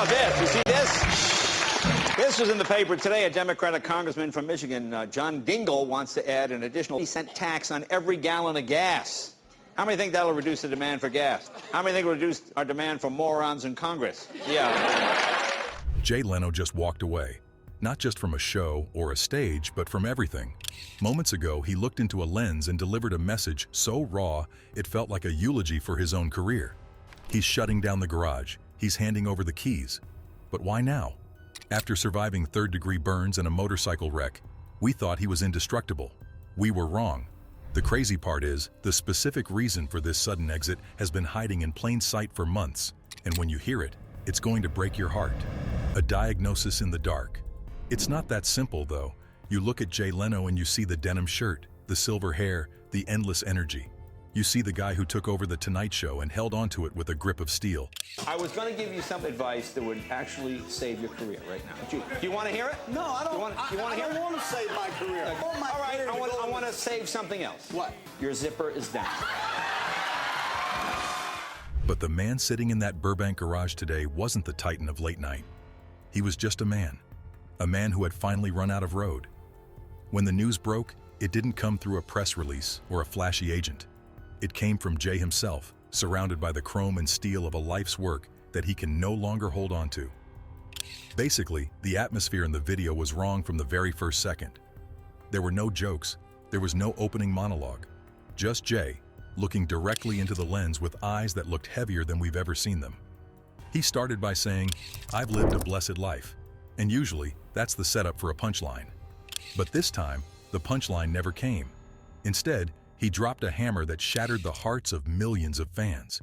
about this? You see this? This was in the paper today. A Democratic congressman from Michigan, John Dingell, wants to add an additional 50-cent tax on every gallon of gas. How many think that'll reduce the demand for gas? How many think it'll reduce our demand for morons in Congress? Yeah. Jay Leno just walked away, not just from a show or a stage, but from everything. Moments ago, he looked into a lens and delivered a message so raw, it felt like a eulogy for his own career. He's shutting down the garage. He's handing over the keys. But why now? After surviving third-degree burns and a motorcycle wreck, we thought he was indestructible. We were wrong. The crazy part is, the specific reason for this sudden exit has been hiding in plain sight for months, and when you hear it, it's going to break your heart. A diagnosis in the dark. It's not that simple, though. You look at Jay Leno and you see the denim shirt, the silver hair, the endless energy. You see the guy who took over The Tonight Show and held onto it with a grip of steel. I was going to give you some advice that would actually save your career right now. Do you want to hear it? No, I don't. You want to hear it? I don't want to save my career. All right, I want to save something else. What? Your zipper is down. But the man sitting in that Burbank garage today wasn't the titan of late night. He was just a man who had finally run out of road. When the news broke, it didn't come through a press release or a flashy agent. It came from Jay himself, surrounded by the chrome and steel of a life's work that he can no longer hold on to. Basically, the atmosphere in the video was wrong from the very first second. There were no jokes, there was no opening monologue. Just Jay, looking directly into the lens with eyes that looked heavier than we've ever seen them. He started by saying, "I've lived a blessed life." And usually, that's the setup for a punchline. But this time, the punchline never came. Instead, he dropped a hammer that shattered the hearts of millions of fans.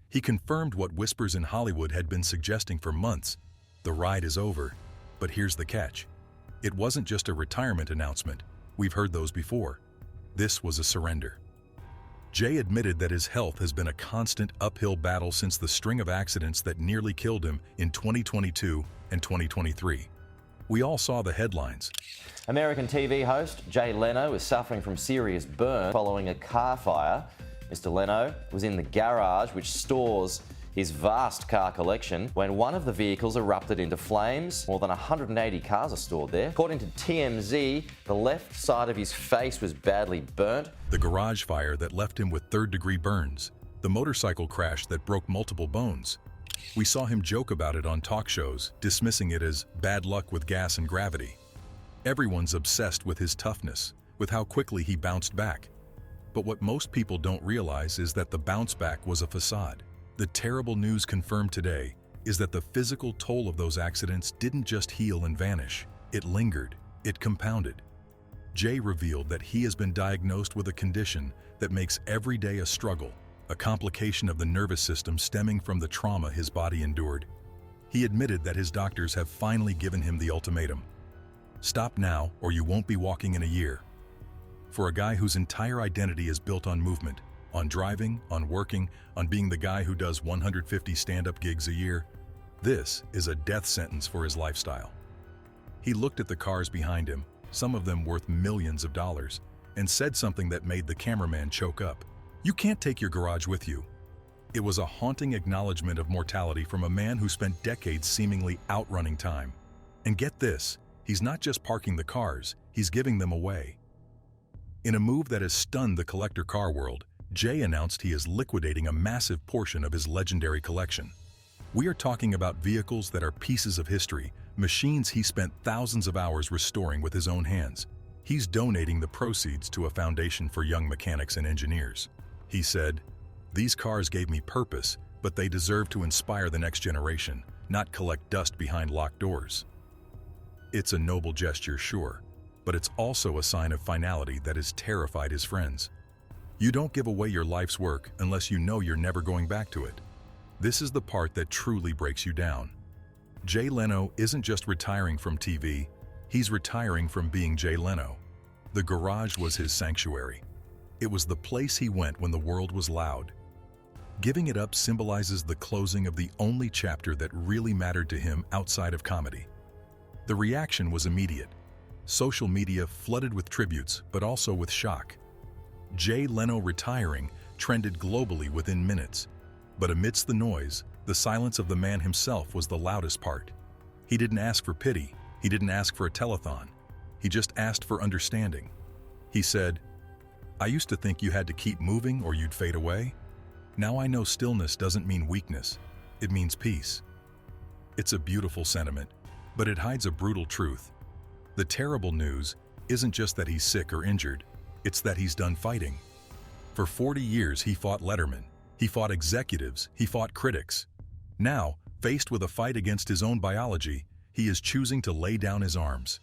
He confirmed what whispers in Hollywood had been suggesting for months. The ride is over, but here's the catch. It wasn't just a retirement announcement. We've heard those before. This was a surrender. Jay admitted that his health has been a constant uphill battle since the string of accidents that nearly killed him in 2022 and 2023. We all saw the headlines. American TV host Jay Leno is suffering from serious burn following a car fire. Mr. Leno was in the garage which stores his vast car collection when one of the vehicles erupted into flames. More than 180 cars are stored there. According to TMZ, the left side of his face was badly burnt. The garage fire that left him with third-degree burns. The motorcycle crash that broke multiple bones. We saw him joke about it on talk shows, dismissing it as bad luck with gas and gravity. Everyone's obsessed with his toughness, with how quickly he bounced back. But what most people don't realize is that the bounce back was a facade. The terrible news confirmed today is that the physical toll of those accidents didn't just heal and vanish. It lingered. It compounded. Jay revealed that he has been diagnosed with a condition that makes every day a struggle, a complication of the nervous system stemming from the trauma his body endured. He admitted that his doctors have finally given him the ultimatum. Stop now or you won't be walking in a year. For a guy whose entire identity is built on movement, on driving, on working, on being the guy who does 150 stand-up gigs a year, this is a death sentence for his lifestyle. He looked at the cars behind him, some of them worth millions of dollars, and said something that made the cameraman choke up. "You can't take your garage with you." It was a haunting acknowledgement of mortality from a man who spent decades seemingly outrunning time. And get this, he's not just parking the cars, he's giving them away. In a move that has stunned the collector car world, Jay announced he is liquidating a massive portion of his legendary collection. We are talking about vehicles that are pieces of history, machines he spent thousands of hours restoring with his own hands. He's donating the proceeds to a foundation for young mechanics and engineers. He said, "These cars gave me purpose, but they deserve to inspire the next generation, not collect dust behind locked doors." It's a noble gesture, sure, but it's also a sign of finality that has terrified his friends. You don't give away your life's work unless you know you're never going back to it. This is the part that truly breaks you down. Jay Leno isn't just retiring from TV, he's retiring from being Jay Leno. The garage was his sanctuary. It was the place he went when the world was loud. Giving it up symbolizes the closing of the only chapter that really mattered to him outside of comedy. The reaction was immediate. Social media flooded with tributes, but also with shock. Jay Leno retiring trended globally within minutes. But amidst the noise, The silence of the man himself was the loudest part. He didn't ask for pity. He didn't ask for a telethon. He just asked for understanding. He said, "I used to think you had to keep moving or you'd fade away. Now I know stillness doesn't mean weakness. It means peace." It's a beautiful sentiment, but it hides a brutal truth. The terrible news isn't just that he's sick or injured, it's that he's done fighting. For 40 years he fought lettermen, he fought executives, he fought critics. Now, faced with a fight against his own biology, he is choosing to lay down his arms.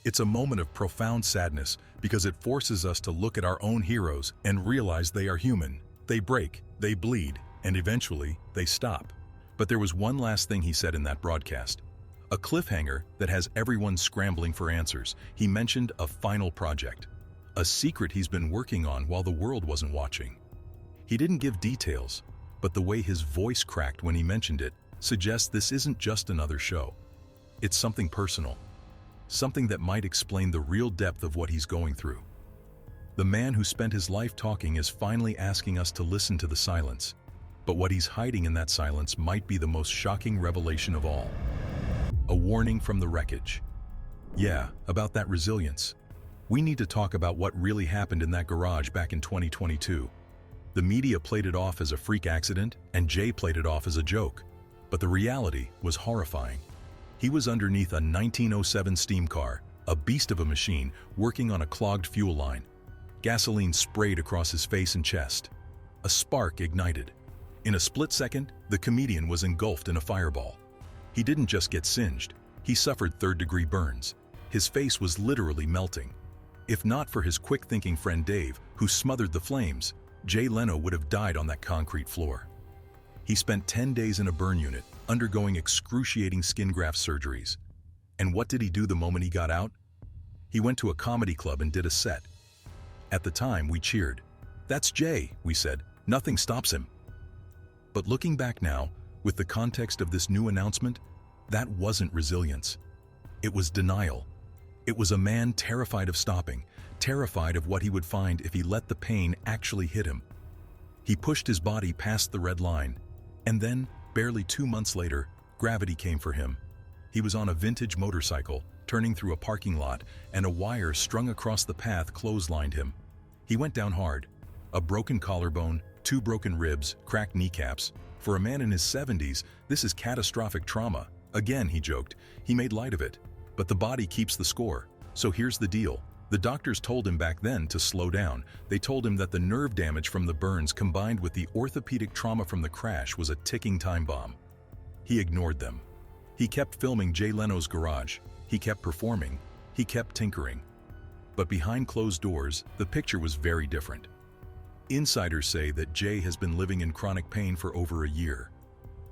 It's a moment of profound sadness because it forces us to look at our own heroes and realize they are human. They break, they bleed, and eventually they stop. But there was one last thing he said in that broadcast. A cliffhanger that has everyone scrambling for answers. He mentioned a final project, a secret he's been working on while the world wasn't watching. He didn't give details, but the way his voice cracked when he mentioned it suggests this isn't just another show. It's something personal, something that might explain the real depth of what he's going through. The man who spent his life talking is finally asking us to listen to the silence, but what he's hiding in that silence might be the most shocking revelation of all. A warning from the wreckage. Yeah, about that resilience. We need to talk about what really happened in that garage back in 2022. The media played it off as a freak accident, and Jay played it off as a joke. But the reality was horrifying. He was underneath a 1907 steam car, a beast of a machine, working on a clogged fuel line. Gasoline sprayed across his face and chest. A spark ignited. In a split second, the comedian was engulfed in a fireball. He didn't just get singed, he suffered third-degree burns. His face was literally melting. If not for his quick-thinking friend Dave, who smothered the flames, Jay Leno would have died on that concrete floor. He spent 10 days in a burn unit, undergoing excruciating skin graft surgeries. And what did he do the moment he got out? He went to a comedy club and did a set. At the time, we cheered. "That's Jay," we said. "Nothing stops him." But looking back now, with the context of this new announcement, that wasn't resilience. It was denial. It was a man terrified of stopping, terrified of what he would find if he let the pain actually hit him. He pushed his body past the red line, and then, barely 2 months later, gravity came for him. He was on a vintage motorcycle, turning through a parking lot, and a wire strung across the path clotheslined him. He went down hard. A broken collarbone, 2 broken ribs, cracked kneecaps. For a man in his 70s, this is catastrophic trauma. Again, he joked, he made light of it. But the body keeps the score. So here's the deal. The doctors told him back then to slow down. They told him that the nerve damage from the burns combined with the orthopedic trauma from the crash was a ticking time bomb. He ignored them. He kept filming Jay Leno's garage. He kept performing. He kept tinkering. But behind closed doors, the picture was very different. Insiders say that Jay has been living in chronic pain for over a year.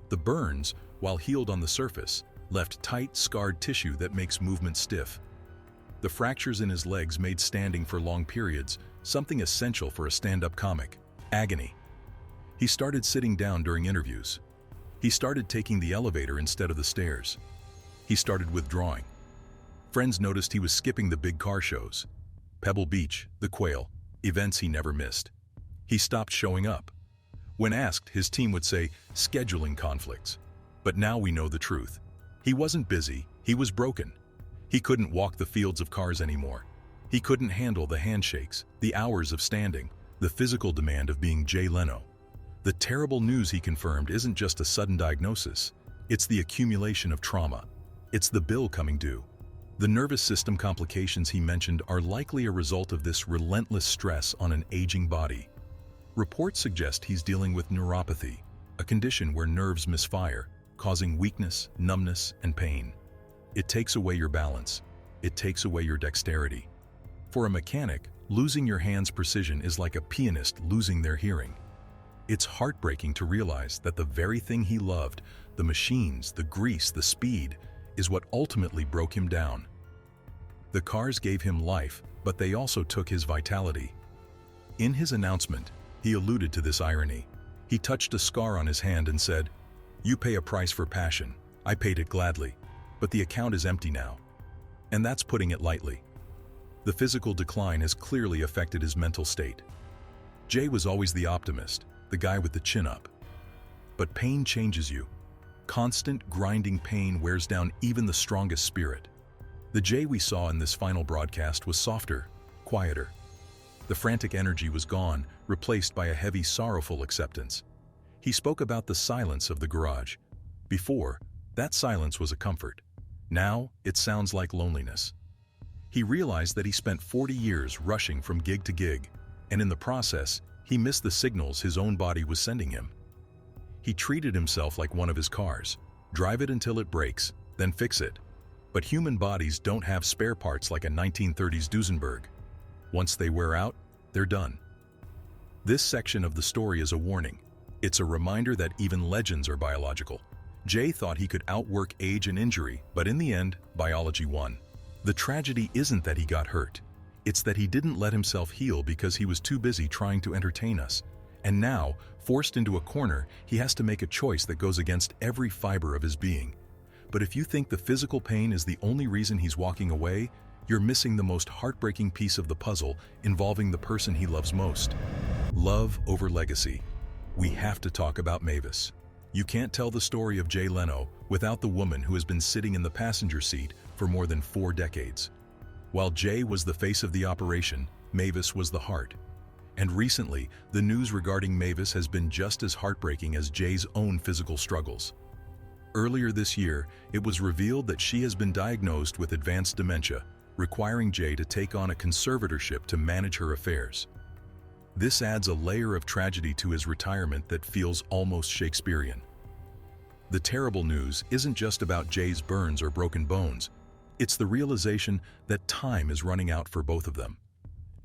The burns, while healed on the surface, left tight, scarred tissue that makes movement stiff. The fractures in his legs made standing for long periods something essential for a stand-up comic. Agony. He started sitting down during interviews. He started taking the elevator instead of the stairs. He started withdrawing. Friends noticed he was skipping the big car shows. Pebble Beach, the Quail, events he never missed. He stopped showing up. When asked, his team would say, scheduling conflicts. But now we know the truth. He wasn't busy, he was broken. He couldn't walk the fields of cars anymore. He couldn't handle the handshakes, the hours of standing, the physical demand of being Jay Leno. The terrible news he confirmed isn't just a sudden diagnosis. It's the accumulation of trauma. It's the bill coming due. The nervous system complications he mentioned are likely a result of this relentless stress on an aging body. Reports suggest he's dealing with neuropathy, a condition where nerves misfire, causing weakness, numbness, and pain. It takes away your balance. It takes away your dexterity. For a mechanic, losing your hand's precision is like a pianist losing their hearing. It's heartbreaking to realize that the very thing he loved, the machines, the grease, the speed, is what ultimately broke him down. The cars gave him life, but they also took his vitality. In his announcement, he alluded to this irony. He touched a scar on his hand and said, "You pay a price for passion. I paid it gladly, but the account is empty now." And that's putting it lightly. The physical decline has clearly affected his mental state. Jay was always the optimist, the guy with the chin up. But pain changes you. Constant, grinding pain wears down even the strongest spirit. The Jay we saw in this final broadcast was softer, quieter. The frantic energy was gone, replaced by a heavy, sorrowful acceptance. He spoke about the silence of the garage. Before, that silence was a comfort. Now, it sounds like loneliness. He realized that he spent 40 years rushing from gig to gig, and in the process, he missed the signals his own body was sending him. He treated himself like one of his cars. Drive it until it breaks, then fix it. But human bodies don't have spare parts like a 1930s Duesenberg. Once they wear out, they're done. This section of the story is a warning. It's a reminder that even legends are biological. Jay thought he could outwork age and injury, but in the end, biology won. The tragedy isn't that he got hurt. It's that he didn't let himself heal because he was too busy trying to entertain us. And now, forced into a corner, he has to make a choice that goes against every fiber of his being. But if you think the physical pain is the only reason he's walking away, you're missing the most heartbreaking piece of the puzzle involving the person he loves most. Love over legacy. We have to talk about Mavis. You can't tell the story of Jay Leno without the woman who has been sitting in the passenger seat for more than 4 decades. While Jay was the face of the operation, Mavis was the heart. And recently, the news regarding Mavis has been just as heartbreaking as Jay's own physical struggles. Earlier this year, it was revealed that she has been diagnosed with advanced dementia, requiring Jay to take on a conservatorship to manage her affairs. This adds a layer of tragedy to his retirement that feels almost Shakespearean. The terrible news isn't just about Jay's burns or broken bones. It's the realization that time is running out for both of them.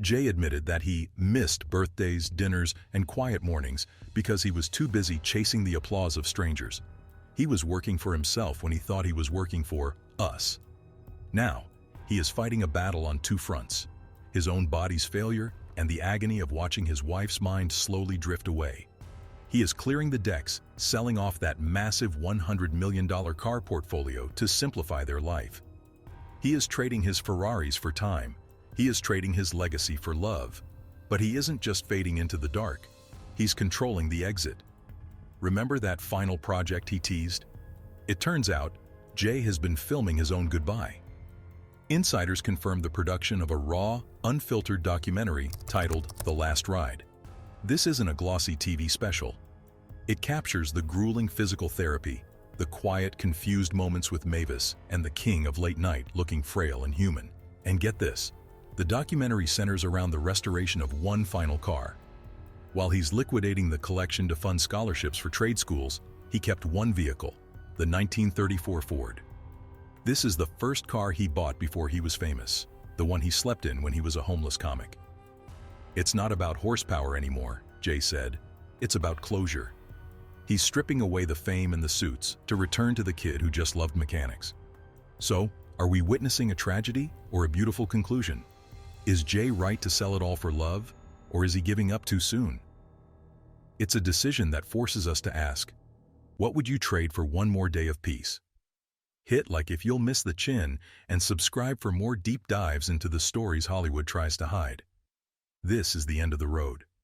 Jay admitted that he missed birthdays, dinners, and quiet mornings because he was too busy chasing the applause of strangers. He was working for himself when he thought he was working for us. Now, he is fighting a battle on 2 fronts: his own body's failure and the agony of watching his wife's mind slowly drift away. He is clearing the decks, selling off that massive $100 million car portfolio to simplify their life. He is trading his Ferraris for time. He is trading his legacy for love. But he isn't just fading into the dark. He's controlling the exit. Remember that final project he teased? It turns out, Jay has been filming his own goodbye. Insiders confirmed the production of a raw, unfiltered documentary titled The Last Ride. This isn't a glossy TV special. It captures the grueling physical therapy, the quiet, confused moments with Mavis, and the king of late night looking frail and human. And get this, the documentary centers around the restoration of one final car. While he's liquidating the collection to fund scholarships for trade schools, he kept one vehicle, the 1934 Ford. This is the first car he bought before he was famous, the one he slept in when he was a homeless comic. It's not about horsepower anymore, Jay said. It's about closure. He's stripping away the fame and the suits to return to the kid who just loved mechanics. So, are we witnessing a tragedy or a beautiful conclusion? Is Jay right to sell it all for love, or is he giving up too soon? It's a decision that forces us to ask, what would you trade for one more day of peace? Hit like if you'll miss the chin and subscribe for more deep dives into the stories Hollywood tries to hide. This is the end of the road.